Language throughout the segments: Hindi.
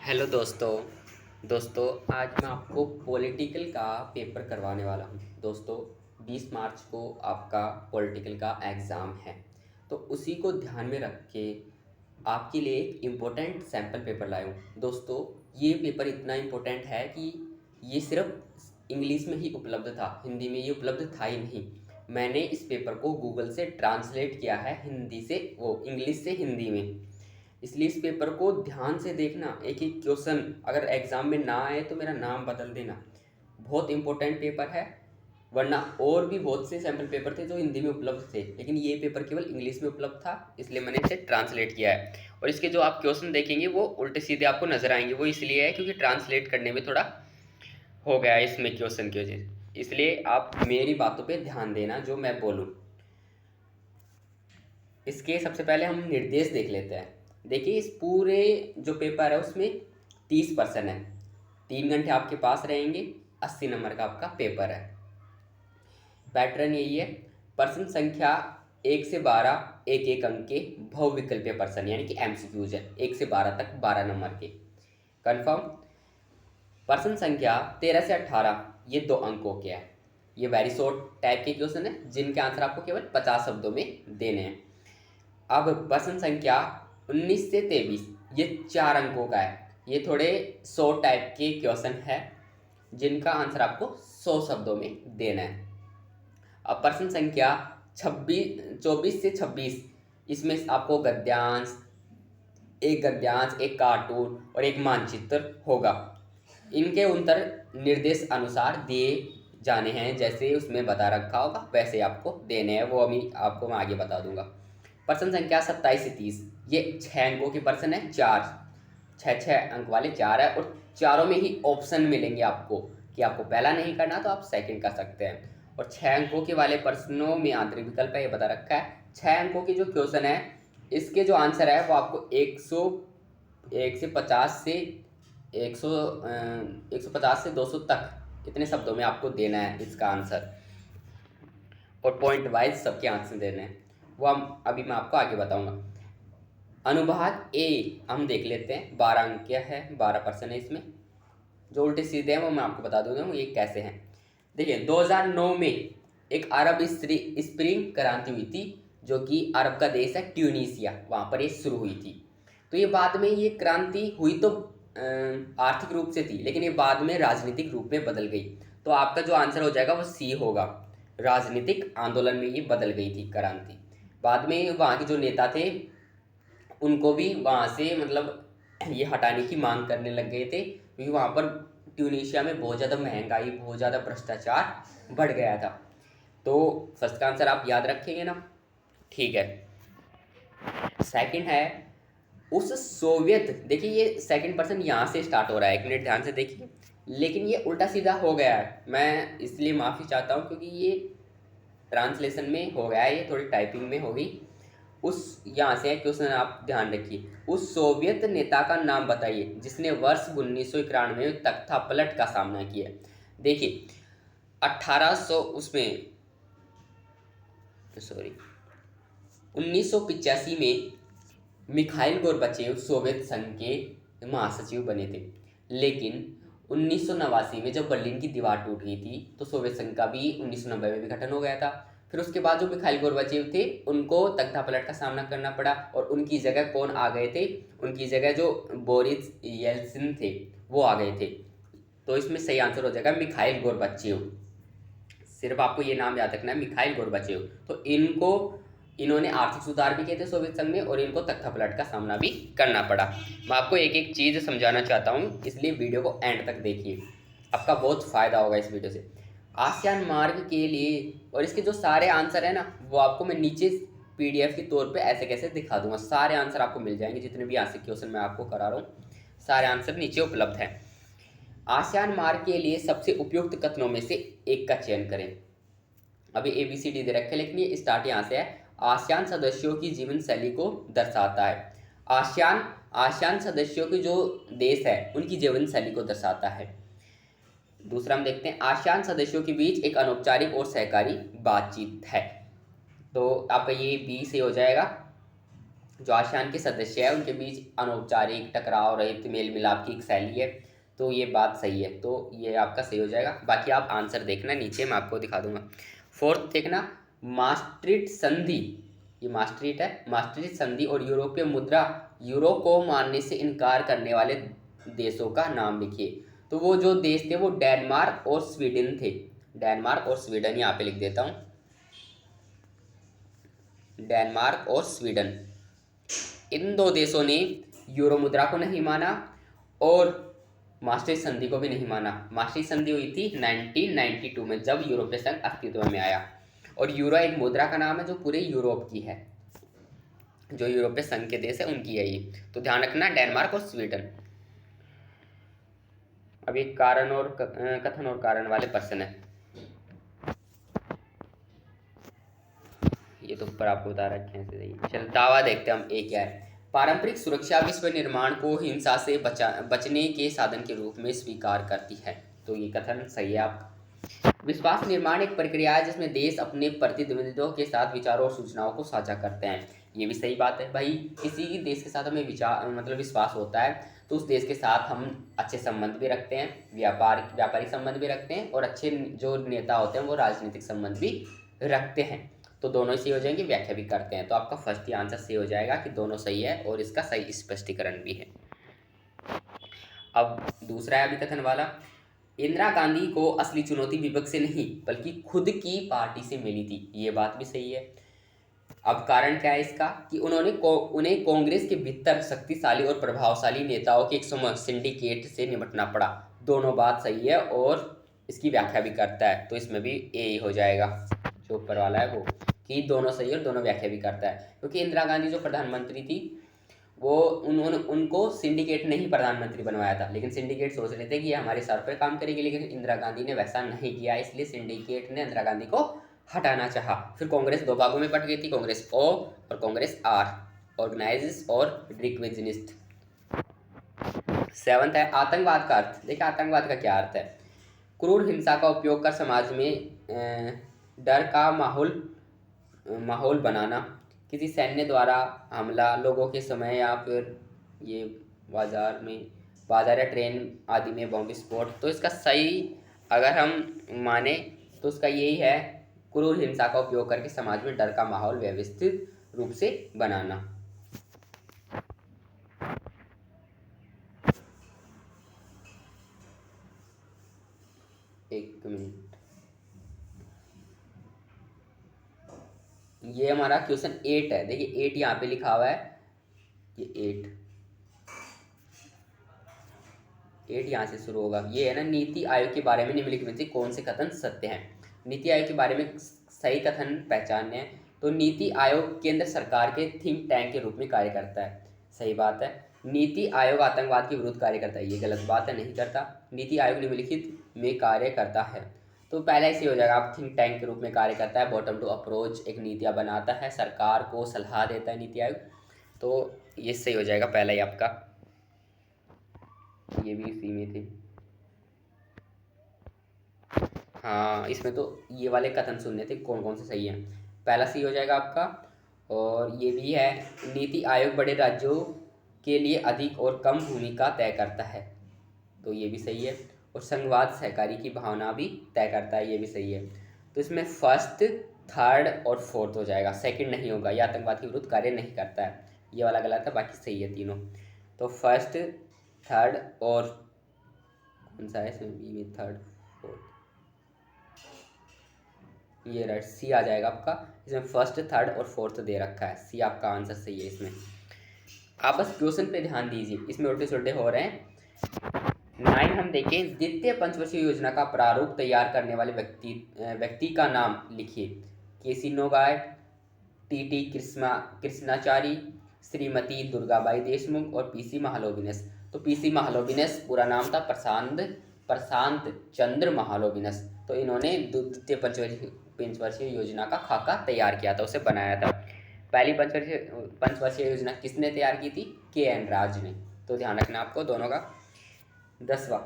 हेलो दोस्तों आज मैं आपको पॉलिटिकल का पेपर करवाने वाला हूँ। दोस्तों 20 मार्च को आपका पॉलिटिकल का एग्ज़ाम है, तो उसी को ध्यान में रख के आपके लिए एक इम्पोर्टेंट सैम्पल पेपर लाया हूँ। दोस्तों ये पेपर इतना इम्पोर्टेंट है कि ये सिर्फ इंग्लिश में ही उपलब्ध था, हिंदी में ये उपलब्ध था ही नहीं। मैंने इस पेपर को गूगल से ट्रांसलेट किया है हिंदी से इंग्लिश से हिंदी में। इसलिए इस पेपर को ध्यान से देखना, एक एक क्वेश्चन अगर एग्ज़ाम में ना आए तो मेरा नाम बदल देना। बहुत इंपॉर्टेंट पेपर है, वरना और भी बहुत से सैम्पल पेपर थे जो हिंदी में उपलब्ध थे, लेकिन ये पेपर केवल इंग्लिश में उपलब्ध था, इसलिए मैंने इसे ट्रांसलेट किया है। और इसके जो आप क्वेश्चन देखेंगे वो उल्टे सीधे आपको नजर आएंगे, वो इसलिए है क्योंकि ट्रांसलेट करने में थोड़ा हो गया है इसमें क्वेश्चन की वजह से। इसलिए आप मेरी बातों पर ध्यान देना जो मैं बोलूँ। इसके सबसे पहले हम निर्देश देख लेते हैं। देखिए इस पूरे जो पेपर है उसमें 30% है, 3 घंटे आपके पास रहेंगे, 80 नंबर का आपका पेपर है। पैटर्न यही है, प्रश्न संख्या 1 से 12 एक एक अंक के बहुविकल्पीय प्रश्न यानी कि एमसीक्यूज है, 1 से 12 तक 12 नंबर के कन्फर्म। प्रश्न संख्या 13 से 18 ये 2 अंकों के है, ये वेरी शॉर्ट टाइप के क्वेश्चन है जिनके आंसर आपको केवल 50 शब्दों में देने हैं। अब प्रश्न संख्या 19 से 23 ये 4 अंकों का है, ये थोड़े 100 टाइप के क्वेश्चन है जिनका आंसर आपको 100 शब्दों में देना है। अब प्रश्न संख्या 24 से 26 इसमें आपको गद्यांश, एक कार्टून और एक मानचित्र होगा। इनके उत्तर निर्देश अनुसार दिए जाने हैं, जैसे उसमें बता रखा होगा वैसे आपको देने हैं, वो अभी आपको मैं आगे बता दूंगा। प्रश्न संख्या 27 से 30 ये 6 अंकों के प्रश्न है, 6 अंक वाले 4 है, और चारों में ही ऑप्शन मिलेंगे आपको कि आपको पहला नहीं करना तो आप सेकंड कर सकते हैं। और 6 अंकों के वाले प्रश्नों में आंतरिक विकल्प है, ये बता रखा है। 6 अंकों के जो क्वेश्चन है इसके जो आंसर है वो आपको 150 से 150 से 200 तक इतने शब्दों में आपको देना है इसका आंसर, और पॉइंट वाइज सबके आंसर देने हैं, वो हम अभी मैं आपको आगे बताऊंगा। अनुभाग ए हम देख लेते हैं, 12 अंक है, 12% है इसमें। जो उल्टे सीधे हैं वो मैं आपको बता दूंगा ये कैसे हैं। देखिए 2009 में एक अरब स्प्रिंग क्रांति हुई थी, जो कि अरब का देश है ट्यूनीसिया, वहाँ पर ये शुरू हुई थी। तो ये बाद में ये क्रांति हुई तो आर्थिक रूप से थी, लेकिन ये बाद में राजनीतिक रूप में बदल गई। तो आपका जो आंसर हो जाएगा वो सी होगा, राजनीतिक आंदोलन में ये बदल गई थी क्रांति। बाद में वहाँ के जो नेता थे उनको भी वहाँ से मतलब ये हटाने की मांग करने लग गए थे, क्योंकि वहाँ पर ट्यूनीशिया में बहुत ज़्यादा महंगाई, बहुत ज़्यादा भ्रष्टाचार बढ़ गया था। तो फर्स्ट का आंसर आप याद रखेंगे ना, ठीक है। सेकंड है उस सोवियत, देखिए ये सेकंड पर्सन यहाँ से स्टार्ट हो रहा है, 1 मिनट ध्यान से देखिए, लेकिन ये उल्टा सीधा हो गया है, मैं इसलिए माफ़ी चाहता हूँ क्योंकि ये ट्रांसलेशन में हो गया है, ये थोड़ी टाइपिंग में होगी। उस यहाँ से है क्वेश्चन, आप ध्यान रखिए। उस सोवियत नेता का नाम बताइए जिसने वर्ष 1991 में तख्तापलट का सामना किया। देखिए 1800 उसमें सॉरी 1985 में मिखाइल गोर्बाचेव सोवियत संघ के महासचिव बने थे, लेकिन 1989 में जब बर्लिन की दीवार टूट गई थी तो सोवियत संघ का भी 1990 में विघटन हो गया था। फिर उसके बाद जो मिखाइल गोर्बाचेव थे उनको तख्तापलट का सामना करना पड़ा, और उनकी जगह कौन आ गए थे, उनकी जगह जो बोरिस येल्सिन थे वो आ गए थे। तो इसमें सही आंसर हो जाएगा मिखाइल गोर्बाचेव। सिर्फ आपको ये नाम याद रखना है, मिखाइल गोर्बाचेव। तो इन्होंने आर्थिक सुधार भी किए थे सोवियत संघ में, और इनको तख्तापलट का सामना भी करना पड़ा। मैं आपको एक एक चीज़ समझाना चाहता हूँ, इसलिए वीडियो को एंड तक देखिए, आपका बहुत फ़ायदा होगा इस वीडियो से। आसियान मार्ग के लिए, और इसके जो सारे आंसर है ना वो आपको मैं नीचे PDF के तौर पे ऐसे कैसे दिखा दूंगा, सारे आंसर आपको मिल जाएंगे, जितने भी यहाँ से क्वेश्चन मैं आपको करा रहा हूँ सारे आंसर नीचे उपलब्ध हैं। आसियान मार्ग के लिए सबसे उपयुक्त कथनों में से एक का चयन करें। अभी ABCD दे रखे, लेकिन ये स्टार्ट यहाँ से है। आसियान सदस्यों की जीवन शैली को दर्शाता है। आसियान सदस्यों के जो देश है उनकी जीवन शैली को दर्शाता है। दूसरा हम देखते हैं, आसियान सदस्यों के बीच एक अनौपचारिक और सहकारी बातचीत है। तो आपका ये B से हो जाएगा। जो आसियान के सदस्य है उनके बीच अनौपचारिक टकराव रहित मेल मिलाप की एक शैली है। तो ये बात सही है, तो ये आपका सही हो जाएगा। बाकी आप आंसर देखना, नीचे मैं आपको दिखा दूंगा। फोर्थ देखना, मास्ट्रिट संधि, ये मास्ट्रिट है, मास्ट्रिट संधि और यूरोपीय मुद्रा यूरो को मानने से इनकार करने वाले देशों का नाम लिखिए। तो वो जो देश थे वो डेनमार्क और स्वीडन थे। डेनमार्क और स्वीडन यहाँ पे लिख देता हूँ, डेनमार्क और स्वीडन। इन दो देशों ने यूरो मुद्रा को नहीं माना और मास्ट्रिट संधि को भी नहीं माना। मास्ट्रिट संधि हुई थी 1992 में, जब यूरोपीय संघ अस्तित्व में आया। और यूरो एक मुद्रा का नाम है जो पूरे यूरोप की है, जो यूरोपीय संघ के देश है उनकी है ये। तो ध्यान रखना, डेनमार्क और स्वीडन। अब एक कारण और कथन और कारण वाले प्रश्न है, ये तो ऊपर आपको बता रखे हैं। चलो दावा देखते हैं हम, एक क्या है। पारंपरिक सुरक्षा विश्व निर्माण को हिंसा से बचने के साधन के रूप में स्वीकार करती है। तो ये कथन सही है आपका। विश्वास निर्माण एक प्रक्रिया है जिसमें देश अपने प्रतिद्वंद्वियों के साथ विचारों और सूचनाओं को साझा करते हैं। ये भी सही बात है भाई, किसी देश के साथ हमें विचार मतलब विश्वास होता है तो उस देश के साथ हम अच्छे संबंध भी रखते हैं, व्यापारिक संबंध भी रखते हैं, और अच्छे जो नेता होते हैं वो राजनीतिक संबंध भी रखते हैं। तो दोनों ही सही हो जाएंगे, व्याख्या भी करते हैं। तो आपका फर्स्ट ही आंसर सही हो जाएगा कि दोनों सही है और इसका सही स्पष्टीकरण भी है। अब दूसरा है अभिकथन वाला, इंदिरा गांधी को असली चुनौती विपक्ष से नहीं बल्कि खुद की पार्टी से मिली थी। ये बात भी सही है। अब कारण क्या है इसका कि उन्हें कांग्रेस के भीतर शक्तिशाली और प्रभावशाली नेताओं के एक समूह सिंडिकेट से निपटना पड़ा। दोनों बात सही है और इसकी व्याख्या भी करता है, तो इसमें भी ए ही हो जाएगा जो ऊपर वाला है वो, कि दोनों सही और दोनों व्याख्या भी करता है। क्योंकि इंदिरा गांधी जो प्रधानमंत्री थी वो उन्होंने उनको सिंडिकेट ने ही प्रधानमंत्री बनवाया था, लेकिन सिंडिकेट सोच रहे थे कि ये हमारे सर पर काम करेगी, लेकिन इंदिरा गांधी ने वैसा नहीं किया, इसलिए सिंडिकेट ने इंदिरा गांधी को हटाना चाहा। फिर कांग्रेस दो भागों में बट गई थी, कांग्रेस ओ और कांग्रेस आर, ऑर्गेनाइजिस्ट और रिक्विजनिस्ट। सेवंथ है आतंकवाद का अर्थ। देखिए आतंकवाद का क्या अर्थ है, क्रूर हिंसा का उपयोग कर समाज में डर का माहौल बनाना, किसी सैन्य द्वारा हमला, लोगों के समय या फिर ये बाजार या ट्रेन आदि में बम विस्फोट। तो इसका सही अगर हम माने तो उसका यही है, क्रूर हिंसा का उपयोग करके समाज में डर का माहौल व्यवस्थित रूप से बनाना। एक मिनट, ये हमारा क्वेश्चन 8 है। देखिए 8 यहाँ पे लिखा हुआ है, ये 8 यहाँ से शुरू होगा। ये है ना, नीति आयोग के बारे में निम्नलिखित में से कौन से कथन सत्य हैं। नीति आयोग के बारे में सही कथन पहचानने हैं। तो नीति आयोग केंद्र सरकार के थिंक टैंक के रूप में कार्य करता है, सही बात है। नीति आयोग आतंकवाद के विरुद्ध कार्य करता है, ये गलत बात है, नहीं करता। नीति आयोग निम्नलिखित में कार्य करता है, तो पहला इसी हो जाएगा। आप थिंक टैंक के रूप में कार्य करता है, बॉटम टू अप्रोच, एक नीतियाँ बनाता है, सरकार को सलाह देता है नीति आयोग। तो ये सही हो जाएगा पहला ही आपका, ये भी इसी में थे। हाँ इसमें तो ये वाले कथन सुनने थे कौन कौन से सही हैं। पहला सही हो जाएगा आपका, और ये भी है, नीति आयोग बड़े राज्यों के लिए अधिक और कम भूमिका तय करता है, तो ये भी सही है। और संघवाद सहकारी की भावना भी तय करता है, ये भी सही है। तो इसमें फर्स्ट, थर्ड और फोर्थ हो जाएगा, सेकंड नहीं होगा। ये आतंकवाद के विरुद्ध कार्य नहीं करता है, ये वाला गलत है, बाकी सही है तीनों। तो फर्स्ट, थर्ड और कौन सा है इसमें, बी में थर्ड फोर्थ, ये राइट सी आ जाएगा आपका। इसमें फर्स्ट, थर्ड और फोर्थ दे रखा है, सी आपका आंसर सही है इसमें। आप बस क्वेश्चन पे ध्यान दीजिए, इसमें उल्टे सुल्टे हो रहे हैं। 9 हम देखें, द्वितीय पंचवर्षीय योजना का प्रारूप तैयार करने वाले व्यक्ति का नाम लिखिए। केसी नोगाय, टी कृष्णाचारी, श्रीमती दुर्गाबाई देशमुख और पीसी महालोबिनस। तो पीसी महालोबिनस पूरा नाम था प्रशांत चंद्र महालोबिनस। तो इन्होंने द्वितीय पंचवर्षीय योजना का खाका तैयार किया था, उसे बनाया था। पहली पंचवर्षीय योजना किसने तैयार की थी, के.एन. राज ने। तो ध्यान रखना आपको दोनों का। 10वां,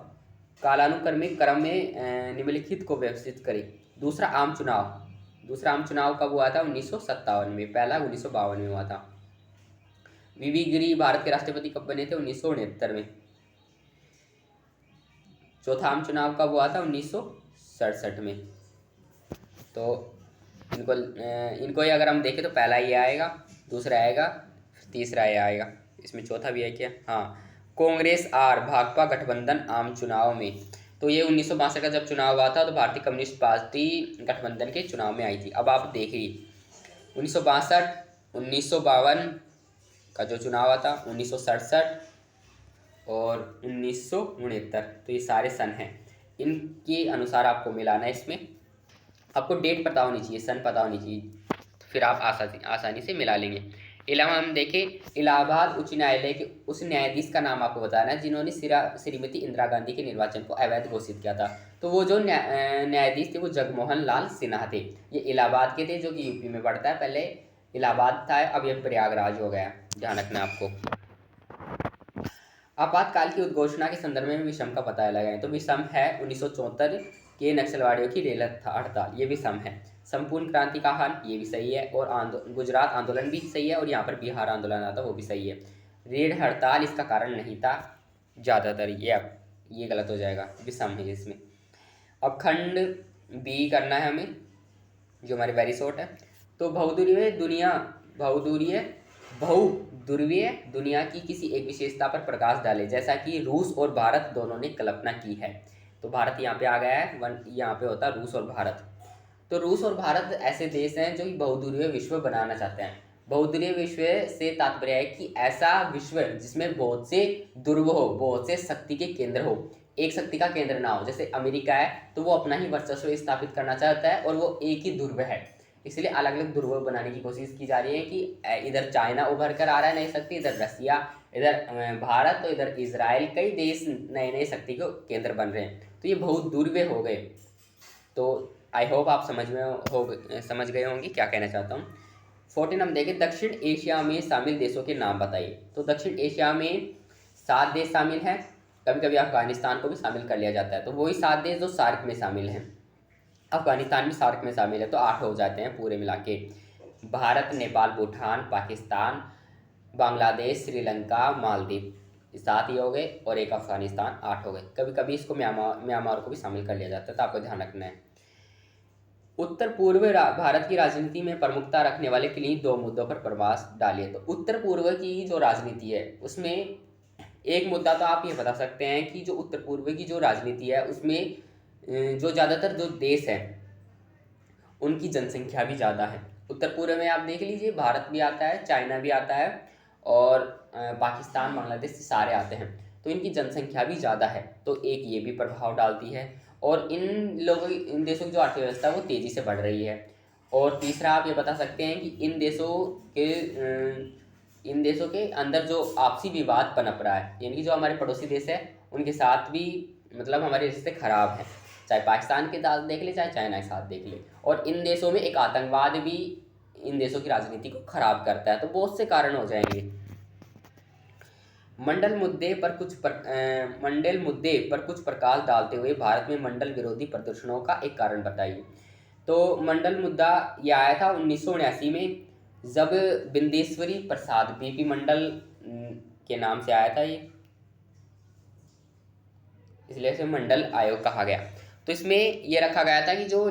कालानुक्रमिक क्रम में निम्नलिखित को व्यवस्थित करें। दूसरा आम चुनाव कब हुआ था, 1957 में। पहला 1952 में हुआ था। वीवी गिरी भारत के राष्ट्रपति कब बने थे? 1969 में। चौथा आम चुनाव कब हुआ था? 1967 में। तो इनको ही अगर हम देखें तो पहला ये आएगा, दूसरा आएगा, तीसरा ये आएगा। इसमें चौथा भी है क्या? हाँ, कांग्रेस और भाकपा गठबंधन आम चुनाव में। तो ये 1962 का जब चुनाव हुआ था तो भारतीय कम्युनिस्ट पार्टी गठबंधन के चुनाव में आई थी। अब आप देखिए 1962, 1952 का जो चुनाव हुआ था, 1967 और 1969, तो ये सारे सन हैं। इनके अनुसार आपको मिलाना है। इसमें आपको डेट पता होनी चाहिए, सन पता होनी चाहिए, फिर आप आसानी से मिला लेंगे। इलावा हम देखें इलाहाबाद उच्च न्यायालय के उस न्यायाधीश का नाम आपको बताना है जिन्होंने श्रीमती इंदिरा गांधी के निर्वाचन को अवैध घोषित किया था। तो वो जो न्यायाधीश थे वो जगमोहन लाल सिन्हा थे। ये इलाहाबाद के थे, जो कि यूपी में पड़ता है। पहले इलाहाबाद था, अब ये प्रयागराज हो गया, ध्यान रखना आपको। आपातकाल की उद्घोषणा के संदर्भ में विषम का पता लगाएं। तो विषम है 1974 के नक्सलवादियों की रेल हड़ताल, ये विषम है। संपूर्ण क्रांति का हाल, ये भी सही है। और गुजरात आंदोलन भी सही है। और यहाँ पर बिहार आंदोलन आता, वो भी सही है। रेल हड़ताल इसका कारण नहीं था ज़्यादातर, ये गलत हो जाएगा, विषम है इसमें। अब खंड बी करना है हमें, जो हमारी वेरी शॉर्ट है। तो बहुध्रुवीय दुनिया की किसी एक विशेषता पर प्रकाश डाले, जैसा कि रूस और भारत दोनों ने कल्पना की है। तो भारत यहाँ पे आ गया है, यहाँ पे होता है रूस और भारत। तो रूस और भारत ऐसे देश हैं जो कि बहुध्रुवीय विश्व बनाना चाहते हैं। बहुध्रुवीय विश्व से तात्पर्य है कि ऐसा विश्व जिसमें बहुत से ध्रुव हो, बहुत से शक्ति के केंद्र हो, एक शक्ति का केंद्र ना हो। जैसे अमेरिका है तो वो अपना ही वर्चस्व स्थापित करना चाहता है और वो एक ही ध्रुव है, इसलिए अलग अलग ध्रुव बनाने की कोशिश की जा रही है कि इधर चाइना उभर कर आ रहा है नई शक्ति, इधर रसिया, इधर भारत, तो इधर इजराइल, कई देश नए नए शक्ति के केंद्र बन रहे हैं। तो ये बहुत ध्रुवीय हो गए। तो आई होप आप समझ गए होंगे क्या कहना चाहता हूँ। 14 हम देखें, दक्षिण एशिया में शामिल देशों के नाम बताइए। तो दक्षिण एशिया में 7 देश शामिल हैं। कभी कभी अफगानिस्तान को भी शामिल कर लिया जाता है। तो वही 7 देश जो सार्क में शामिल हैं। अफगानिस्तान भी सार्क में शामिल है, तो 8 हो जाते हैं पूरे मिला के। भारत, नेपाल, भूटान, पाकिस्तान, बांग्लादेश, श्रीलंका, मालदीव, 7 ही हो गए। और एक अफगानिस्तान, 8 हो गए। कभी कभी इसको म्यांमार को भी शामिल कर लिया जाता है, तो आपको ध्यान रखना है। उत्तर पूर्व भारत की राजनीति में प्रमुखता रखने वाले किन्हीं 2 मुद्दों पर प्रकाश डालिए। तो उत्तर पूर्व की जो राजनीति है उसमें एक मुद्दा तो आप ये बता सकते हैं कि जो उत्तर पूर्व की जो राजनीति है उसमें जो ज़्यादातर जो देश हैं उनकी जनसंख्या भी ज़्यादा है। उत्तर पूर्व में आप देख लीजिए, भारत भी आता है, चाइना भी आता है, और पाकिस्तान, बांग्लादेश सारे आते हैं। तो इनकी जनसंख्या भी ज़्यादा है, तो एक ये भी प्रभाव डालती है। और इन देशों की जो अर्थव्यवस्था है वो तेज़ी से बढ़ रही है। और तीसरा आप ये बता सकते हैं कि इन देशों के अंदर जो आपसी विवाद पनप रहा है, यानी कि जो हमारे पड़ोसी देश है उनके साथ भी मतलब हमारे रिश्ते खराब हैं, चाहे पाकिस्तान के साथ देख ले, चाहे चाइना के साथ देख ले। और इन देशों में एक आतंकवाद भी इन देशों की राजनीति को खराब करता है। तो बहुत से कारण हो जाएंगे। मंडल मुद्दे पर कुछ प्रकाश डालते हुए भारत में मंडल विरोधी प्रदर्शनों का एक कारण बताइए। तो मंडल मुद्दा यह आया था 1979 में, जब बिंदेश्वरी प्रसाद बीपी मंडल के नाम से आया था ये, इसलिए इसे मंडल आयोग कहा गया। तो इसमें यह रखा गया था कि जो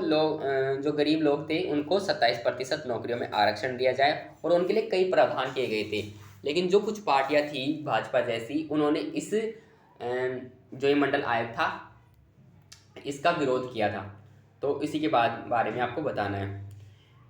गरीब लोग थे उनको 27% नौकरियों में आरक्षण दिया जाए, और उनके लिए कई प्रावधान किए गए थे। लेकिन जो कुछ पार्टियां थी भाजपा जैसी, उन्होंने जो ये मंडल आयोग था इसका विरोध किया था। तो इसी के बारे में आपको बताना है।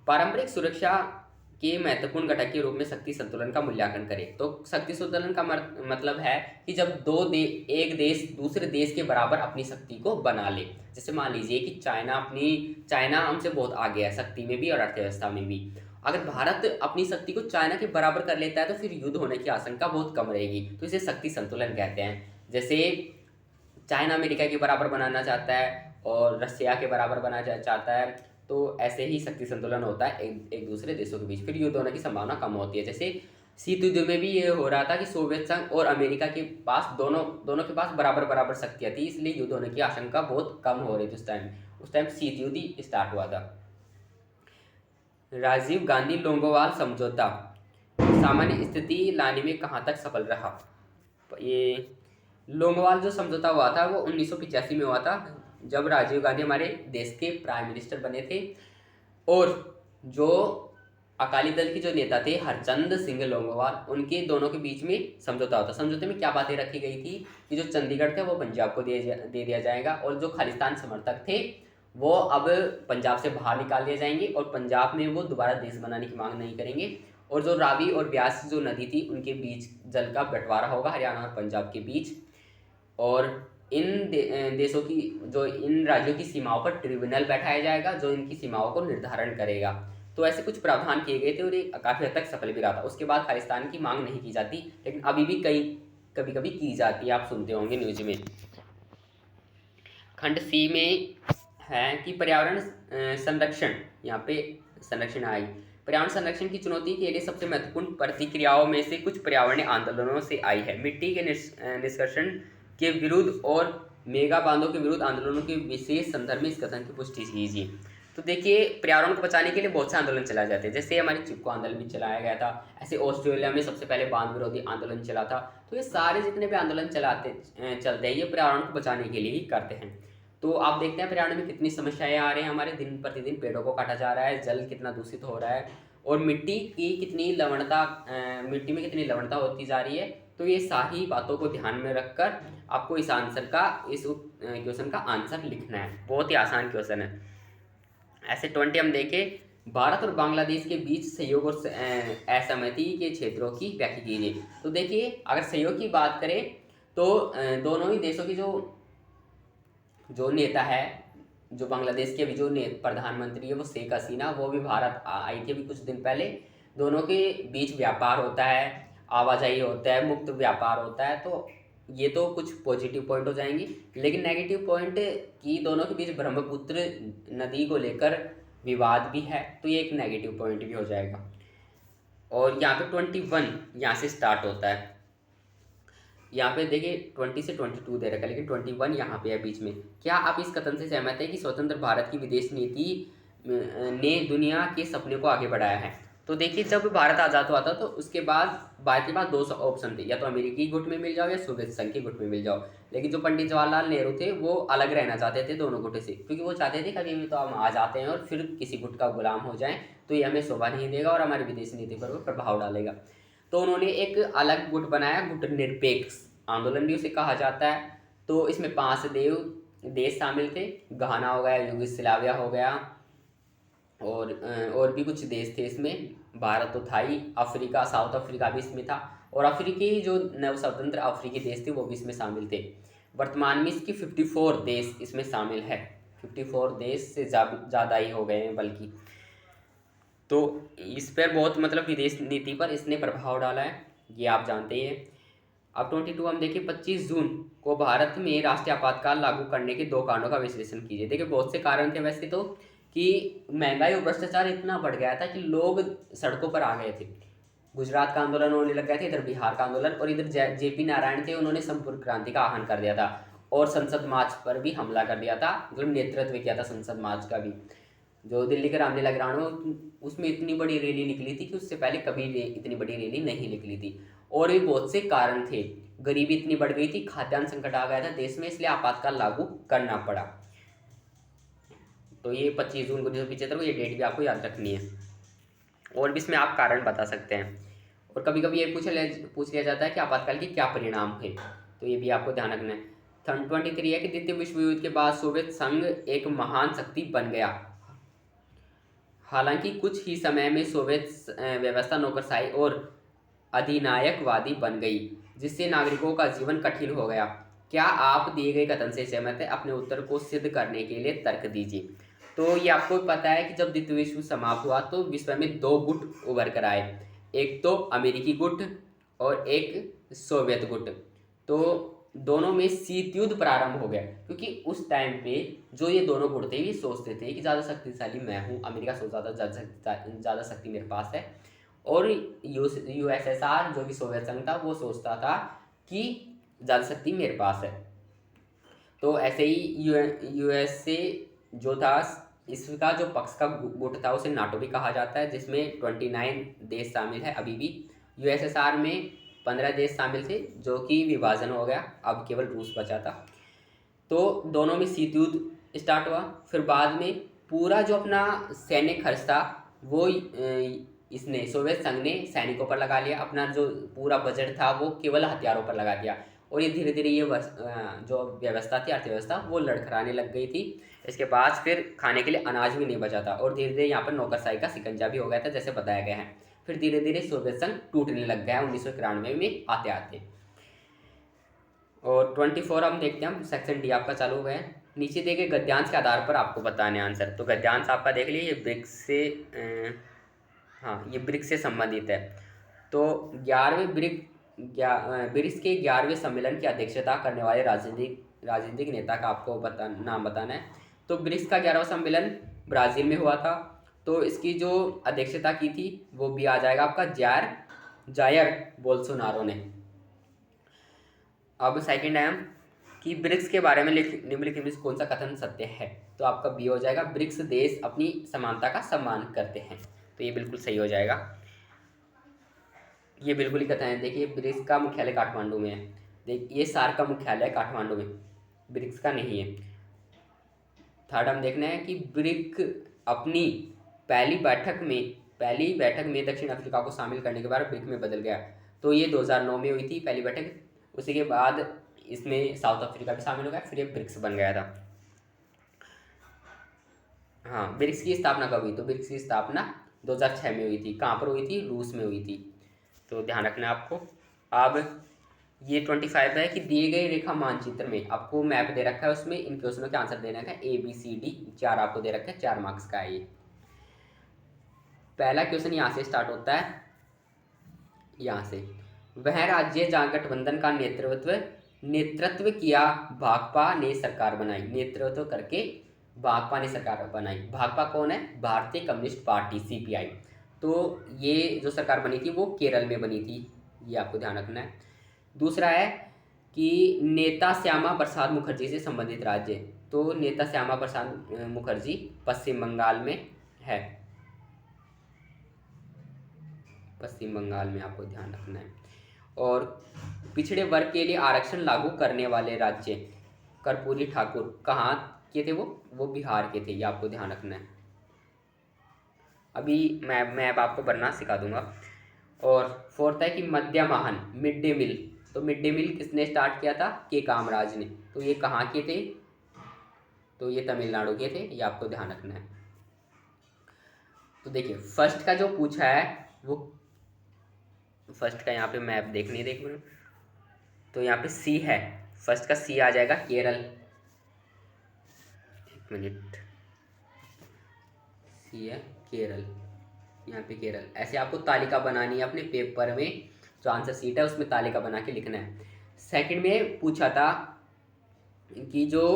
पारंपरिक सुरक्षा के महत्वपूर्ण घटक के रूप में शक्ति संतुलन का मूल्यांकन करें। तो शक्ति संतुलन का मतलब है कि जब एक देश दूसरे देश के बराबर अपनी शक्ति को बना ले। जैसे मान लीजिए कि चाइना हमसे बहुत आगे है शक्ति में भी और अर्थव्यवस्था में भी। अगर भारत अपनी शक्ति को चाइना के बराबर कर लेता है तो फिर युद्ध होने की आशंका बहुत कम रहेगी। तो इसे शक्ति संतुलन कहते हैं। जैसे चाइना अमेरिका के बराबर बनाना चाहता है और रसिया के बराबर बनाना चाहता है, तो ऐसे ही शक्ति संतुलन होता है एक दूसरे देशों के बीच, फिर युद्ध होने की संभावना कम होती है। जैसे शीत युद्ध में भी ये हो रहा था कि सोवियत संघ और अमेरिका के पास दोनों के पास बराबर शक्तियाँ थी, इसलिए युद्ध होने की आशंका बहुत कम हो रही थी उस टाइम शीत युद्ध स्टार्ट हुआ था। राजीव गांधी लोंगोवाल समझौता सामान्य स्थिति लाने में कहाँ तक सफल रहा? ये लोंगोवाल जो समझौता हुआ था वो 1985 में हुआ था, जब राजीव गांधी हमारे देश के प्राइम मिनिस्टर बने थे, और जो अकाली दल के जो नेता थे हरचंद सिंह लोंगोवाल, उनके दोनों के बीच में समझौता होता। समझौते में क्या बातें रखी गई थी कि जो चंडीगढ़ थे वो पंजाब को दे दिया जाएगा, और जो खालिस्तान समर्थक थे वो अब पंजाब से बाहर निकाल दिए जाएंगे, और पंजाब में वो दोबारा देश बनाने की मांग नहीं करेंगे, और जो रावी और ब्यास जो नदी थी उनके बीच जल का बंटवारा होगा हरियाणा और पंजाब के बीच, और इन देशों की जो इन राज्यों की सीमाओं पर ट्रिब्यूनल बैठाया जाएगा जो इनकी सीमाओं को निर्धारण करेगा। तो ऐसे कुछ प्रावधान किए गए थे और ये काफ़ी हद तक सफल भी रहा था। उसके बाद खालिस्तान की मांग नहीं की जाती, लेकिन अभी भी कभी कभी की जाती है, आप सुनते होंगे न्यूज में। खंड सी में है कि पर्यावरण संरक्षण, यहाँ पे संरक्षण आई। पर्यावरण संरक्षण की चुनौती के लिए सबसे महत्वपूर्ण प्रतिक्रियाओं में से कुछ पर्यावरणीय आंदोलनों से आई है। मिट्टी के निष्कर्षण के विरुद्ध और मेगा बांधों के विरुद्ध आंदोलनों के विशेष संदर्भ में इस कथन की पुष्टि कीजिए। तो देखिए, पर्यावरण को बचाने के लिए बहुत से आंदोलन चलाए जाते हैं, जैसे हमारे चिपको आंदोलन भी चलाया गया था, ऐसे ऑस्ट्रेलिया में सबसे पहले बांध विरोधी आंदोलन चला था। तो ये सारे जितने भी आंदोलन चलते हैं ये पर्यावरण को बचाने के लिए ही करते हैं। तो आप देखते हैं पर्यावरण में कितनी समस्याएं आ रही हैं, हमारे दिन प्रतिदिन पेड़ों को काटा जा रहा है, जल कितना दूषित हो रहा है, और मिट्टी में कितनी लवणता होती जा रही है। तो ये सारी बातों को ध्यान में रखकर आपको इस क्वेश्चन का आंसर लिखना है। बहुत ही आसान क्वेश्चन है। ऐसे 20 हम देखें, भारत और बांग्लादेश के बीच सहयोग और असहमति के क्षेत्रों की व्याख्या कीजिए। तो देखिए, अगर सहयोग की बात करें तो दोनों ही देशों की जो नेता है, जो बांग्लादेश के अभी जो प्रधानमंत्री है वो शेख हसीना, वो भी भारत आई थी अभी कुछ दिन पहले। दोनों के बीच व्यापार होता है, आवाजाही होता है, मुक्त व्यापार होता है। तो ये तो कुछ पॉजिटिव पॉइंट हो जाएंगे, लेकिन नेगेटिव पॉइंट कि दोनों के बीच ब्रह्मपुत्र नदी को लेकर विवाद भी है, तो ये एक नेगेटिव पॉइंट भी हो जाएगा। और यहाँ पे 21 यहाँ से स्टार्ट होता है। यहाँ पे देखिए 20 से 22 दे रखा है, लेकिन 21 यहाँ पे है बीच में। क्या आप इस कथन से सहमत हैं कि स्वतंत्र भारत की विदेश नीति ने दुनिया के सपने को आगे बढ़ाया है? तो देखिए, जब भारत आज़ाद हुआ था तो उसके बाद भारत के पास दो ऑप्शन थे, या तो अमेरिकी गुट में मिल जाओ या सोवियत संघ के गुट में मिल जाओ। लेकिन जो पंडित जवाहरलाल नेहरू थे वो अलग रहना चाहते थे दोनों गुट से, क्योंकि वो चाहते थे कभी भी तो हम आ जाते हैं और फिर किसी गुट का गुलाम हो जाएं, तो ये हमें शोभा नहीं देगा और हमारी विदेश नीति पर वो प्रभाव डालेगा। तो उन्होंने एक अलग गुट बनाया, गुट निरपेक्ष आंदोलन भी उसे कहा जाता है। तो इसमें 5 देश शामिल थे, घाना हो गया, यूगोस्लाविया हो गया, और भी कुछ देश थे इसमें। भारत तो था ही, अफ्रीका, साउथ अफ्रीका भी इसमें था, और अफ्रीकी जो नव स्वतंत्र अफ्रीकी देश थे वो भी इसमें शामिल थे। वर्तमान में इसकी 54 देश इसमें शामिल है, 54 देश से ज़्यादा ही हो गए हैं बल्कि। तो इस पर बहुत मतलब विदेश नीति पर इसने प्रभाव डाला है, ये आप जानते ही हैं। अब 22 हम देखें, 25 जून को भारत में राष्ट्रीय आपातकाल लागू करने के 2 कारणों का विश्लेषण कीजिए। देखिए, बहुत से कारण थे वैसे तो, कि महंगाई और भ्रष्टाचार इतना बढ़ गया था कि लोग सड़कों पर आ गए थे। गुजरात का आंदोलन होने लग गया था, इधर बिहार का आंदोलन, और इधर जेपी नारायण थे, उन्होंने संपूर्ण क्रांति का आह्वान कर दिया था, और संसद मार्च पर भी हमला कर दिया था, मतलब नेतृत्व किया था संसद मार्च का भी। जो दिल्ली के रामलीला ग्राउंड में, उसमें इतनी बड़ी रैली निकली थी कि उससे पहले कभी इतनी बड़ी रैली नहीं निकली थी। और भी बहुत से कारण थे, गरीबी इतनी बढ़ गई थी, खाद्यान्न संकट आ गया था देश में, इसलिए आपातकाल लागू करना पड़ा। तो ये 25 जून 1975 को, ये डेट भी आपको याद रखनी है। और भी इसमें आप कारण बता सकते हैं। और कभी कभी ये पूछ लिया जाता है कि आपातकाल के क्या परिणाम थे, तो ये भी आपको ध्यान रखना है। 23 है कि द्वितीय विश्व युद्ध के बाद सोवियत संघ एक महान शक्ति बन गया। हालांकि कुछ ही समय में सोवियत व्यवस्था नौकरशाही और अधिनायकवादी बन गई, जिससे नागरिकों का जीवन कठिन हो गया। क्या आप दिए गए कथन से सहमत है? अपने उत्तर को सिद्ध करने के लिए तर्क दीजिए। तो ये आपको पता है कि जब द्वितीय विश्व समाप्त हुआ तो विश्व में 2 गुट उभर कर आए, एक तो अमेरिकी गुट और एक सोवियत गुट। तो दोनों में शीत युद्ध प्रारंभ हो गया, क्योंकि उस टाइम पे जो ये दोनों गुट थे ये सोचते थे कि ज़्यादा शक्तिशाली मैं हूँ, अमेरिका सोचता था ज़्यादा शक्ति मेरे पास है, और यूएसएसआर जो कि सोवियत संघ था वो सोचता था कि ज़्यादा शक्ति मेरे पास है। तो ऐसे ही यूएसए जो था इसका जो पक्ष का गुट था उसे नाटो भी कहा जाता है, जिसमें 29 देश शामिल है अभी भी। यूएसएसआर में 15 देश शामिल थे, जो कि विभाजन हो गया, अब केवल रूस बचा था। तो दोनों में शीत युद्ध स्टार्ट हुआ। फिर बाद में पूरा जो अपना सैन्य खर्च था वो इसने सोवियत संघ ने सैनिकों पर लगा लिया, अपना जो पूरा बजट था वो केवल हथियारों पर लगा दिया, और ये धीरे धीरे ये जो व्यवस्था थी, अर्थव्यवस्था, वो लड़खड़ाने लग गई थी। इसके बाद फिर खाने के लिए अनाज भी नहीं बचा था, और धीरे धीरे यहाँ पर नौकरशाही का शिकंजा भी हो गया था, जैसे बताया गया है। फिर धीरे धीरे सोवियत संघ टूटने लग गया 1991 में आते आते। और 24 हम देखते हैं, हम सेक्शन डी आपका चालू हो गया है। नीचे देखे गद्यांश के आधार पर आपको बताने आंसर। तो गद्यांश आपका देख लीजिए, ये ब्रिक्स से ये ब्रिक्स से संबंधित है। तो 11वें ब्रिक्स के 11वें सम्मेलन की अध्यक्षता करने वाले राजनीतिक नेता का आपको नाम बताना है। तो ब्रिक्स का 11वां सम्मेलन ब्राज़ील में हुआ था। तो इसकी जो अध्यक्षता की थी वो भी आ जाएगा आपका जायर बोल्सोनारो ने। अब सेकंड है कि ब्रिक्स के बारे में निम्नलिखित में कौन सा कथन सत्य है। तो आपका बी हो जाएगा, ब्रिक्स देश अपनी समानता का सम्मान करते हैं। तो ये बिल्कुल सही हो जाएगा, ये बिल्कुल ही कथन है। देखिए, ब्रिक्स का मुख्यालय काठमांडू में है। देखिए, ये सार्क का मुख्यालय काठमांडू में, ब्रिक्स का नहीं है। थर्ड हम देखना है कि ब्रिक अपनी पहली बैठक में दक्षिण अफ्रीका को शामिल करने के बाद ब्रिक में बदल गया। तो ये 2009 में हुई थी पहली बैठक, उसी के बाद इसमें साउथ अफ्रीका भी शामिल हो गया, फिर ये ब्रिक्स बन गया था। हाँ, ब्रिक्स की स्थापना कब हुई? तो ब्रिक्स की स्थापना 2006 में हुई थी। कहाँ पर हुई थी? रूस में हुई थी। तो ध्यान रखना है आपको। अब ये 25 है कि दिए गए रेखा मानचित्र में आपको मैप दे रखा है, उसमें इन क्वेश्चनों के आंसर देना है। ABCD 4 आपको दे रखा है, 4 मार्क्स का है ये। पहला क्वेश्चन यहाँ से स्टार्ट होता है, यहाँ से। वह राज्य जहाँ गठबंधन का नेतृत्व किया भाकपा ने सरकार बनाई। नेतृत्व करके भाकपा ने सरकार बनाई। भाकपा कौन है? भारतीय कम्युनिस्ट पार्टी, CPI। तो ये जो सरकार बनी थी वो केरल में बनी थी, ये आपको ध्यान रखना है। दूसरा है कि नेता श्यामा प्रसाद मुखर्जी से संबंधित राज्य। तो नेता श्यामा प्रसाद मुखर्जी पश्चिम बंगाल में है, पश्चिम बंगाल में आपको ध्यान रखना है। और पिछड़े वर्ग के लिए आरक्षण लागू करने वाले राज्य, कर्पूरी ठाकुर कहाँ के थे? वो बिहार के थे, ये आपको ध्यान रखना है। अभी मैं अब आपको बनना सिखा दूंगा। और फोर्थ है कि मध्याह्न, मिड डे मील। तो मिड डे मील किसने स्टार्ट किया था? के कामराज ने। तो ये कहाँ के थे? तो ये तमिलनाडु के थे, ये आपको ध्यान रखना है। तो देखिए, फर्स्ट का जो पूछा है वो, फर्स्ट का यहाँ पे मैप देखने देख लो। तो यहाँ पे सी है, फर्स्ट का सी आ जाएगा, केरल। एक मिनट, सी है केरल, यहाँ पे केरल। ऐसे आपको तालिका बनानी है अपने पेपर में, जो आंसर सीट है उसमें तालिका बना के लिखना है। सेकंड में पूछा था कि जो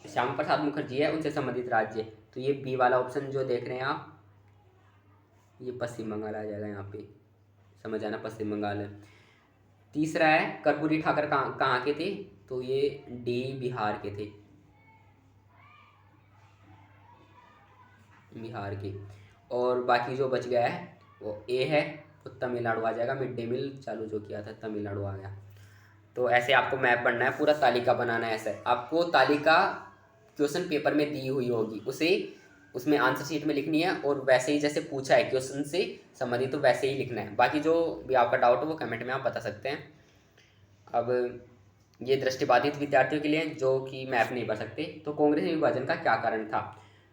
श्यामा प्रसाद मुखर्जी है उनसे संबंधित राज्य। तो ये बी वाला ऑप्शन जो देख रहे हैं आप, ये पश्चिम बंगाल आ जाएगा, यहाँ पे समझ आना, पश्चिम बंगाल है। तीसरा है कर्पूरी ठाकर कहाँ के थे? तो ये डी बिहार के थे, बिहार के। और बाकी जो बच गया है वो ए है, तो तमिलनाडु आ जाएगा। मिड डे मील चालू जो किया था तमिलनाडु आ गया। तो ऐसे आपको मैप बनना है, पूरा तालिका बनाना है। ऐसे आपको तालिका क्वेश्चन पेपर में दी हुई होगी, उसे उसमें आंसर शीट में लिखनी है, और वैसे ही जैसे पूछा है क्वेश्चन से संबंधित तो वैसे ही लिखना है। बाकी जो भी आपका डाउट हो वो कमेंट में आप बता सकते हैं। अब ये दृष्टिबाधित विद्यार्थियों के लिए जो कि मैप नहीं पढ़ सकते, तो कांग्रेस में विभाजन का क्या कारण था?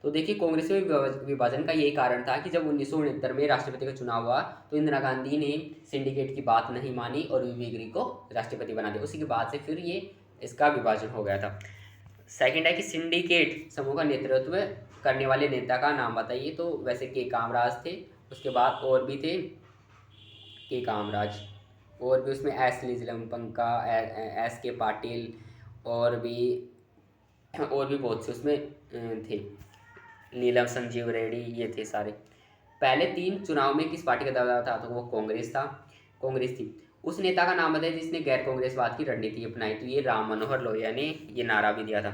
तो देखिए, कांग्रेस में विभाजन का यही कारण था कि जब 1969 में राष्ट्रपति का चुनाव हुआ तो इंदिरा गांधी ने सिंडिकेट की बात नहीं मानी और वीवी गिरी को राष्ट्रपति बना दिया। उसी के बाद से फिर ये इसका विभाजन हो गया था। सेकंड है कि सिंडिकेट समूह का नेतृत्व करने वाले नेता का नाम बताइए। तो वैसे के कामराज थे, उसके बाद और भी थे के कामराज, और भी उसमें एस निजलम्पंका, एस के पाटिल, और भी बहुत से उसमें थे, नीलम संजीव रेड्डी, ये थे सारे। पहले 3 चुनाव में किस पार्टी का दावा था? तो वो कांग्रेस थी। उस नेता का नाम बताइए जिसने गैर कांग्रेसवाद की रणनीति अपनाई। तो ये राम मनोहर लोहिया ने ये नारा भी दिया था।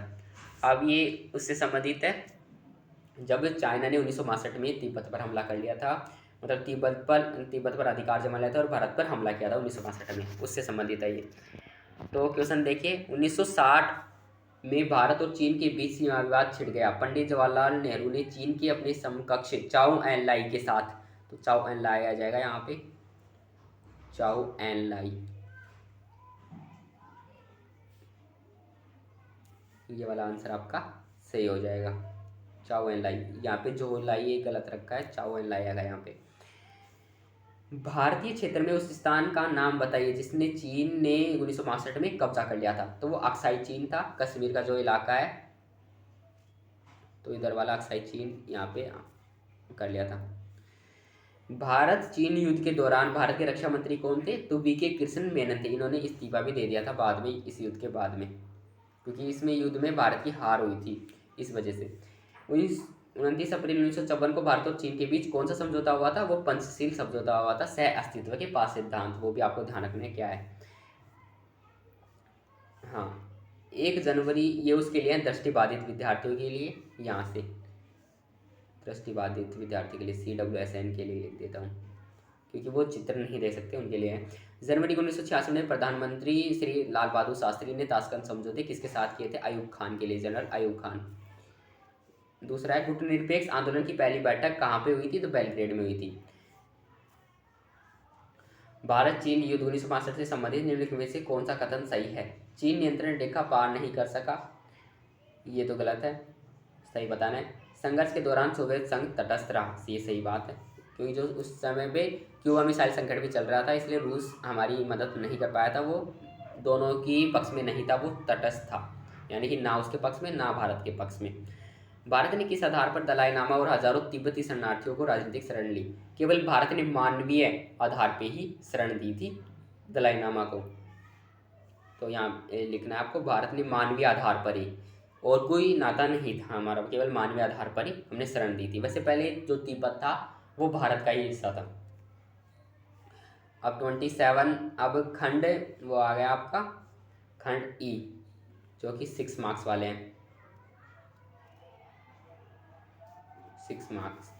अब ये उससे संबंधित है, जब चाइना ने 1962 में तिब्बत पर हमला कर लिया था, मतलब तिब्बत पर अधिकार जमा लिया था और भारत पर हमला किया था 1962 में, उससे संबंधित है ये। तो क्वेश्चन देखिए, 1960 में भारत और चीन के बीच सीमा विवाद छिड़ गया। पंडित जवाहरलाल नेहरू ने चीन के अपने समकक्ष चाओ एन लाई के साथ, तो चाओ एन लाई आ जाएगा यहाँ पे, चाओ एन लाई, ये वाला आंसर आपका सही हो जाएगा, चाओ एन लाई। यहाँ पे जो लाई ये गलत रखा है, चाओ एन लाई आएगा यहाँ पे। भारतीय क्षेत्र में उस स्थान का नाम बताइए जिसने चीन ने 1962 में कब्जा कर लिया था। तो वो अक्साई चीन था, कश्मीर का जो इलाका है, तो इधर वाला अक्साई चीन यहाँ पे कर लिया था। भारत चीन युद्ध के दौरान भारत के रक्षा मंत्री कौन थे? तो वी.के. कृष्ण मेनन थे। इन्होंने इस्तीफा भी दे दिया था बाद में, इस युद्ध के बाद में, क्योंकि इसमें युद्ध में भारत की हार हुई थी, इस वजह से। 29 अप्रैल 1954 को भारत और चीन के बीच कौन सा समझौता हुआ था? वो पंचशील समझौता हुआ था, सह अस्तित्व के 5 सिद्धांत, वो भी आपको ध्यान रखना है क्या है। हाँ, 1 जनवरी ये उसके लिए दृष्टिबाधित विद्यार्थियों के लिए, यहाँ से दृष्टिबाधित विद्यार्थी के लिए, CWSN के लिए लिख देता हूँ, क्योंकि वो चित्र नहीं दे सकते, उनके लिए है। जनवरी 1966 में प्रधानमंत्री श्री लाल बहादुर शास्त्री ने ताशकंद समझौते किसके साथ किए थे? अयूब खान के लिए, जनरल अयूब खान। दूसरा है, गुटनिरपेक्ष आंदोलन की पहली बैठक कहाँ पे हुई थी? तो बेलग्रेड में हुई थी। भारत चीन युद्ध 1965 से संबंधित निम्नलिखित में से कौन सा कथन सही है? चीन नियंत्रण रेखा पार नहीं कर सका, ये तो गलत है, सही बताना है। संघर्ष के दौरान सोवियत संघ तटस्थ रहा, ये सही बात है, क्योंकि जो उस समय पे क्यूबा मिसाइल संकट भी चल रहा था, इसलिए रूस हमारी मदद नहीं कर पाया था, वो दोनों की पक्ष में नहीं था, वो तटस्थ था, यानी कि ना उसके पक्ष में ना भारत के पक्ष में। भारत ने किस आधार पर दलाई लामा और हजारों तिब्बती शरणार्थियों को राजनीतिक शरण ली? केवल भारत ने मानवीय आधार पर ही शरण दी थी दलाई लामा को, तो यहाँ लिखना है आपको, भारत ने मानवीय आधार पर ही, और कोई नाता नहीं था हमारा, केवल मानवीय आधार पर ही हमने शरण दी थी। वैसे पहले जो तिब्बत था वो भारत का ही हिस्सा था। अब 27, अब खंड वो आ गया आपका, खंड ई, जो कि 6 मार्क्स वाले हैं, 6 मार्क्स।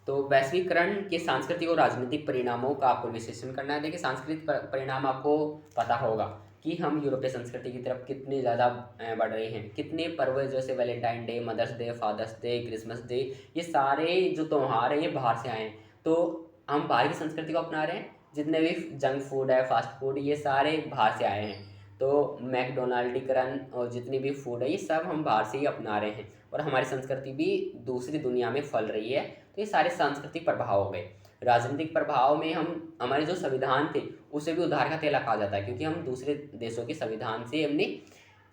तो वैश्वीकरण के सांस्कृतिक और राजनीतिक परिणामों का आपको विश्लेषण करना है। देखिए, सांस्कृतिक परिणाम आपको पता होगा कि हम यूरोपीय संस्कृति की तरफ कितने ज़्यादा बढ़ रहे हैं। कितने पर्व जैसे Valentine day, Mother's day, Father's day, Christmas day, ये सारे जो त्यौहार हैं ये बाहर से आए हैं, तो हम बाहर की संस्कृति को अपना रहे हैं। जितने भी जंक फूड है, फास्ट फूड, ये सारे बाहर से आए हैं। तो मैकडोनाल्डीकरण और जितनी भी फूड है ये सब हम बाहर से ही अपना रहे हैं, और हमारी संस्कृति भी दूसरी दुनिया में फैल रही है। तो ये सारे सांस्कृतिक प्रभाव हो गए। राजनीतिक प्रभाव में हम हमारे जो संविधान थे उसे भी उधार का थैला कहा जाता है, क्योंकि हम दूसरे देशों के संविधान से हमने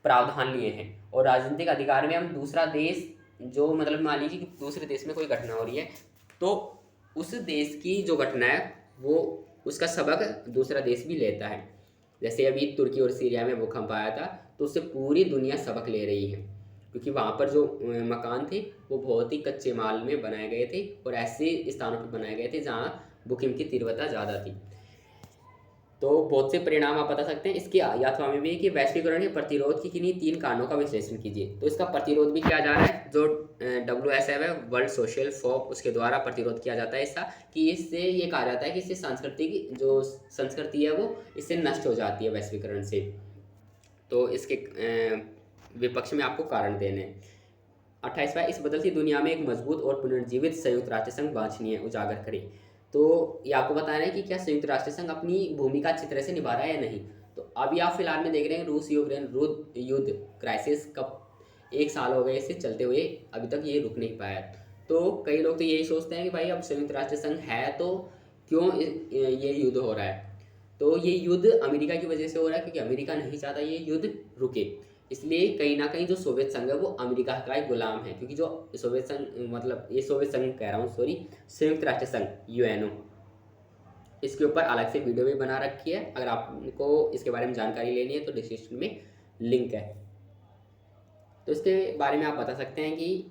प्रावधान लिए हैं। और राजनीतिक अधिकार में हम दूसरा देश, जो मतलब मान लीजिए कि दूसरे देश में कोई घटना हो रही है, तो उस देश की जो घटना है वो उसका सबक दूसरा देश भी लेता है। जैसे अभी तुर्की और सीरिया में भूकंप आया था, तो उससे पूरी दुनिया सबक ले रही है, क्योंकि वहाँ पर जो मकान थे वो बहुत ही कच्चे माल में बनाए गए थे, और ऐसे स्थानों पर बनाए गए थे जहाँ भूकंप की तीव्रता ज़्यादा थी। तो बहुत से परिणाम आप बता सकते हैं इसके यात्रा में भी, कि वैश्वीकरण के प्रतिरोध की किन्हीं 3 कारणों का विश्लेषण कीजिए। तो इसका प्रतिरोध भी किया जा रहा है, जो WSF है, वर्ल्ड सोशल फोरम, उसके द्वारा प्रतिरोध किया जाता है इसका, कि इससे ये कहा जाता है कि इससे सांस्कृतिक जो संस्कृति है वो इससे नष्ट हो जाती है वैश्वीकरण से। तो इसके विपक्ष में आपको कारण देने। 28वां, इस बदलती दुनिया में एक मजबूत और पुनर्जीवित संयुक्त राष्ट्र संघ वांछनीय, उजागर करें। तो ये आपको बताना है कि क्या संयुक्त राष्ट्र संघ अपनी भूमिका अच्छी तरह से निभा रहा है या नहीं। तो अभी आप फिलहाल में देख रहे हैं रूस यूक्रेन युद्ध क्राइसिस, कब 1 साल हो गए इसे चलते हुए, अभी तक ये रुक नहीं पाया। तो कई लोग तो यही सोचते हैं कि भाई अब संयुक्त राष्ट्र संघ है तो क्यों ये युद्ध हो रहा है। तो ये युद्ध अमेरिका की वजह से हो रहा है, क्योंकि अमेरिका नहीं चाहता ये युद्ध रुके। इसलिए कहीं ना कहीं जो सोवियत संघ है वो अमेरिका का एक गुलाम है, क्योंकि जो सोवियत संघ, मतलब ये सोवियत संघ कह रहा हूँ, सॉरी, संयुक्त राष्ट्र संघ UNO, इसके ऊपर अलग से वीडियो भी बना रखी है। अगर आपको इसके बारे में जानकारी लेनी है तो डिस्क्रिप्शन में लिंक है। तो इसके बारे में आप बता सकते हैं कि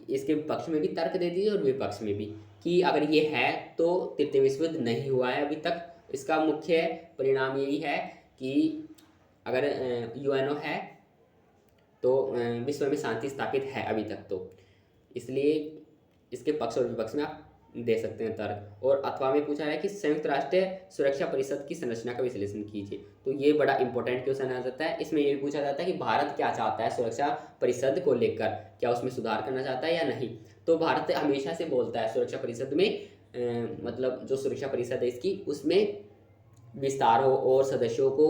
इसके पक्ष में भी तर्क दे दीजिए और विपक्ष में भी, कि अगर ये है तो तृतीय विश्व युद्ध नहीं हुआ है अभी तक। इसका मुख्य परिणाम यही है कि अगर UNO है तो विश्व में शांति स्थापित है अभी तक। तो इसलिए इसके पक्ष और विपक्ष में आप दे सकते हैं तर्क। और अथवा में पूछा है कि संयुक्त राष्ट्र सुरक्षा परिषद की संरचना का विश्लेषण कीजिए। तो ये बड़ा इंपॉर्टेंट क्वेश्चन आ जाता है। इसमें ये भी पूछा जाता है कि भारत क्या चाहता है सुरक्षा परिषद को लेकर, क्या उसमें सुधार करना चाहता है या नहीं। तो भारत हमेशा से बोलता है सुरक्षा परिषद में मतलब जो सुरक्षा परिषद है इसकी, उसमें विस्तार हो और सदस्यों को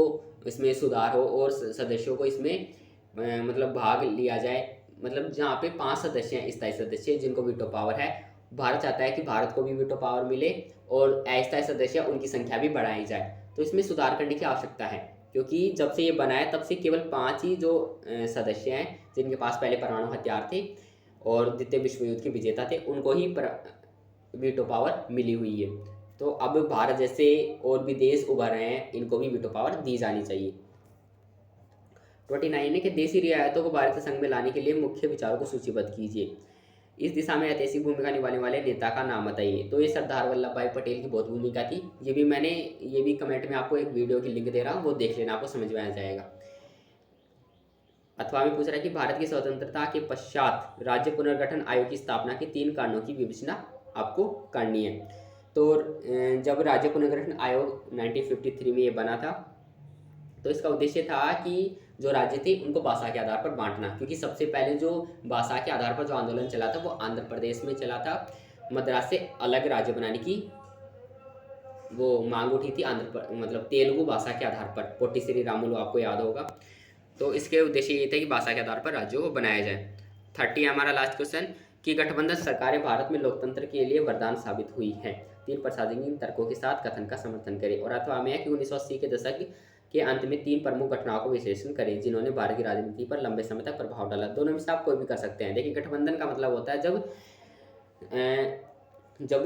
इसमें सुधार हो और सदस्यों को इसमें मतलब भाग लिया जाए। मतलब जहाँ पे 5 सदस्य हैं स्थायी सदस्य जिनको वीटो पावर है, भारत चाहता है कि भारत को भी वीटो पावर मिले और अस्थायी सदस्य उनकी संख्या भी बढ़ाई जाए। तो इसमें सुधार करने की आवश्यकता है, क्योंकि जब से ये बना है तब से केवल 5 ही जो सदस्य हैं जिनके पास पहले परमाणु हथियार थे और द्वितीय विश्व युद्ध के विजेता थे, उनको ही वीटो पावर मिली हुई है। तो अब भारत जैसे और भी देश उभर रहे हैं, इनको भी वीटो पावर दी जानी चाहिए। 29 है कि देशी रियायतों को भारतीय संघ में लाने के लिए मुख्य विचारों को सूचीबद्ध कीजिए। इस दिशा में ऐतिहासिक भूमिका निभाने वाले नेता का नाम बताइए। तो ये सरदार वल्लभ भाई पटेल की बहुत भूमिका थी। ये भी कमेंट में आपको एक वीडियो की लिंक दे रहा हूँ, वो देख लेना, आपको समझ में आ जाएगा। अथवा में पूछ रहा है कि भारत की स्वतंत्रता के पश्चात राज्य पुनर्गठन आयोग की स्थापना के 3 कारणों की विवेचना आपको करनी है। तो जब राज्य पुनर्गठन आयोग 1953 में ये बना था, तो इसका उद्देश्य था कि जो राज्य थे उनको भाषा के आधार पर बांटना, क्योंकि सबसे पहले जो भाषा के आधार पर जो आंदोलन चला था वो आंध्र प्रदेश में चला था। मद्रास से अलग राज्य बनाने की वो मांग उठी थी मतलब तेलुगु भाषा के आधार पर। पोट्टी श्रीरामुलु आपको याद होगा। तो इसके उद्देश्य ये थे कि भाषा के आधार पर राज्यों को बनाया जाए। 30 हमारा लास्ट क्वेश्चन कि गठबंधन सरकारें भारत में लोकतंत्र के लिए वरदान साबित हुई है। 3 प्रासंगिक तर्कों के साथ कथन का समर्थन करें। और अथवा में है कि 1980 के दशक के अंत में 3 प्रमुख घटनाओं को विश्लेषण करें जिन्होंने भारत की राजनीति पर लंबे समय तक प्रभाव डाला। दोनों में से आप कोई भी कर सकते हैं। देखिए, गठबंधन का मतलब होता है जब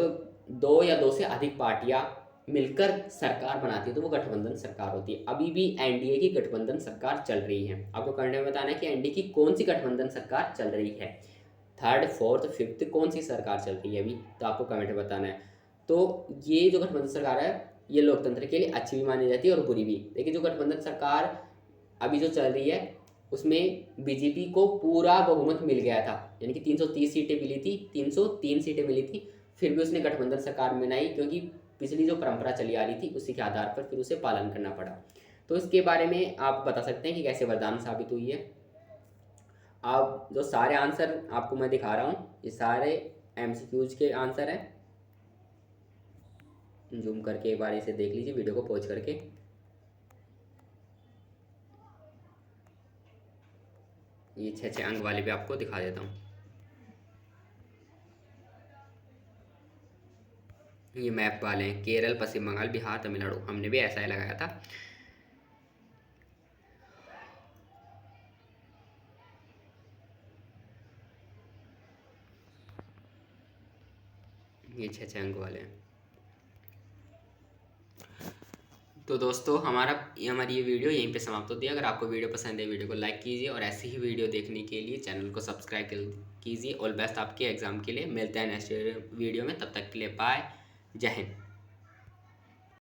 2 या 2 से अधिक पार्टियां मिलकर सरकार बनाती है तो वो गठबंधन सरकार होती है। अभी भी एनडीए की गठबंधन सरकार चल रही है। आपको कमेंट में बताना है कि एनडीए की कौन सी गठबंधन सरकार चल रही है, 3rd, 4th, 5th कौन सी सरकार चल रही है अभी, तो आपको कमेंट में बताना है। तो ये जो गठबंधन सरकार है ये लोकतंत्र के लिए अच्छी भी मानी जाती है और बुरी भी। देखिए, जो गठबंधन सरकार अभी जो चल रही है उसमें बीजेपी को पूरा बहुमत मिल गया था, यानी कि 330 सीटें मिली थी, 303 सीटें मिली थी। फिर भी उसने गठबंधन सरकार बनाई, क्योंकि पिछली जो परंपरा चली आ रही थी उसी के आधार पर फिर उसे पालन करना पड़ा। तो इसके बारे में आप बता सकते हैं कि कैसे वरदान साबित हुई है। आप जो सारे आंसर आपको मैं दिखा रहा हूँ ये सारे एमसीक्यूज के आंसर हैं। जूम करके एक बार इसे देख लीजिए वीडियो को पॉज करके। ये 6 अंक वाले भी आपको दिखा देता हूँ। ये मैप वाले हैं, केरल, पश्चिम बंगाल, बिहार, तमिलनाडु, हमने भी ऐसा ही लगाया था। ये 6 अंक वाले हैं। तो दोस्तों हमारी ये वीडियो यहीं पे समाप्त होती है। अगर आपको वीडियो पसंद है वीडियो को लाइक कीजिए और ऐसी ही वीडियो देखने के लिए चैनल को सब्सक्राइब कीजिए। ऑल बेस्ट आपके एग्ज़ाम के लिए। मिलते हैं नेक्स्ट वीडियो में, तब तक के लिए बाय, जय हिंद।